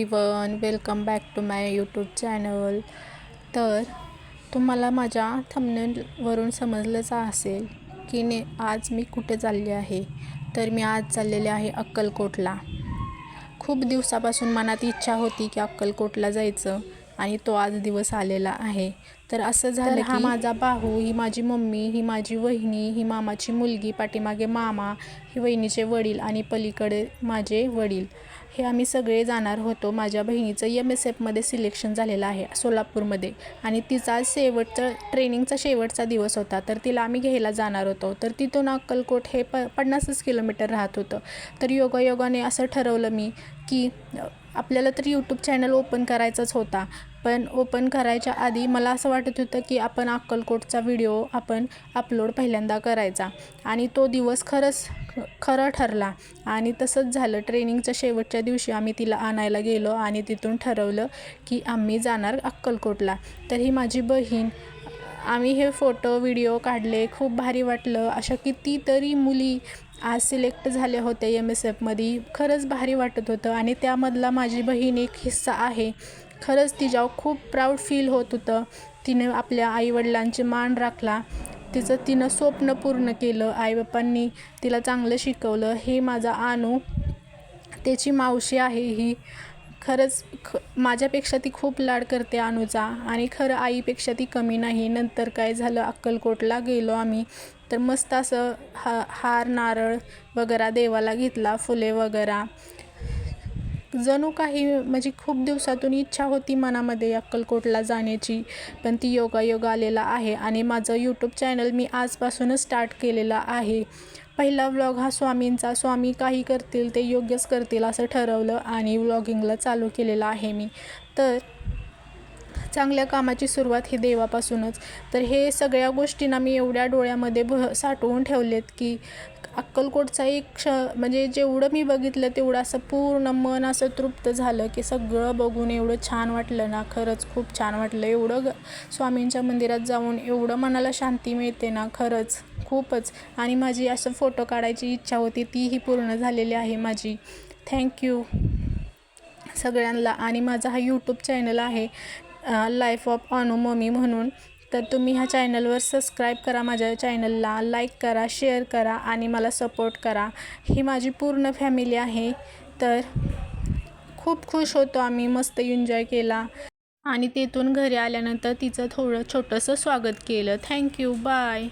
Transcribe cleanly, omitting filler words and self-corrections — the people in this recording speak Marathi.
Everyone, welcome back to my YouTube channel. तर तुम्हाला माझ्या थंबनेलवरून समजलंच असेल की आज मी कुठे चालले आहे। तर मी आज चाललेले आहे अक्कलकोटला। खूप दिवसापासून मनात इच्छा होती की अक्कलकोटला जायचं आणि तो आज दिवस आलेला आहे। तर असं झालं की हा माझा भाऊ, ही माझी मम्मी, ही माझी वहिनी, ही मामाची मुलगी, पाठीमागे मामा, ही वहिनीचे वडील आणि पलीकडे माझे वडील, हे आम्ही सगळे जाणार होतो। माझ्या बहिणीचं MSFमध्ये सिलेक्शन झालेलं आहे सोलापूरमध्ये आणि तिचा ट्रेनिंगचा शेवटचा दिवस होता। तर तिला आम्ही घ्यायला जाणार होतो। तर तिथून अक्कलकोट हे 50 किलोमीटर राहत होतं। तर योगायोगाने असं ठरवलं मी की आपल्याला तर यूट्यूब चॅनल ओपन करायचाच होता, पण ओपन करायच्या आधी मला असं वाटत होतं की आपण अक्कलकोटचा व्हिडिओ आपण अपलोड पहिल्यांदा करायचा आणि तो दिवस खरं ठरला आणि तसंच झालं। ट्रेनिंगच्या शेवटच्या दिवशी आम्ही तिला आणायला गेलो आणि तिथून ठरवलं की आम्ही जाणार अक्कलकोटला। तर ही माझी बहीण, आम्ही हे फोटो व्हिडिओ काढले, खूप भारी वाटलं। अशा कितीतरी मुली आज सिलेक्ट झाल्या होत्या MSFमध्ये, खरंच भारी वाटत होतं आणि त्यामधला माझी बहीण एक हिस्सा आहे। खरंच तिच्यावर खूप प्राऊड फील होत होतं। तिने आपल्या आईवडिलांचे मान राखला, तिनं स्वप्न पूर्ण केलं, आईबापांनी तिला चांगलं शिकवलं। हे माझा आणू, त्याची मावशी आहे ही, खरंच माझ्यापेक्षा ती खूप लाड करते आणूचा आणि खरं आईपेक्षा ती कमी नाही। नंतर काय झालं, अक्कलकोटला गेलो आम्ही, तर मस्त असं हार नारळ वगैरे देवाला घेतला, फुले वगैरे, जणू काही म्हणजे खूप दिवसातून इच्छा होती मनामध्ये अक्कलकोटला जाण्याची, पण ती योगायोग आलेला आहे। आणि माझं यूट्यूब चॅनल मी आजपासूनच स्टार्ट केलेला आहे। पहिला व्लॉग हा स्वामींचा, स्वामी काही करतील ते योग्यच करतील असं ठरवलं आणि व्लॉगिंगला चालू केलेलं आहे मी। तर चांगल्या कामाची सुरुवात ही देवापासूनच। तर हे सगळ्या गोष्टींना मी एवढ्या डोळ्यामध्ये साठवून ठेवलेत की अक्कलकोटचा एक म्हणजे जेवढं मी बघितलं तेवढं असं पूर्ण मन असं तृप्त झालं की सगळं बघून एवढं छान वाटलं ना, खरंच खूप छान वाटलं। एवढं स्वामींच्या मंदिरात जाऊन एवढं मनाला शांती मिळते ना, खरंच खूपच। आणि माझी असं फोटो काढायची इच्छा होती, तीही पूर्ण झालेली आहे माझी। थँक्यू सगळ्यांना। आणि माझा हा यूट्यूब चॅनल आहे लाईफ ऑफ अनु मम्मी म्हणून। तर तुम्ही ह्या चॅनलवर सबस्क्राईब करा, माझ्या चॅनलला लाईक करा, शेअर करा आणि मला सपोर्ट करा। ही माझी पूर्ण फॅमिली आहे। तर खूप खुश होतो आम्ही, मस्त एन्जॉय केला आणि तिथून घरी आल्यानंतर तिचं थोडं छोटंसं स्वागत केलं। Thank you, bye.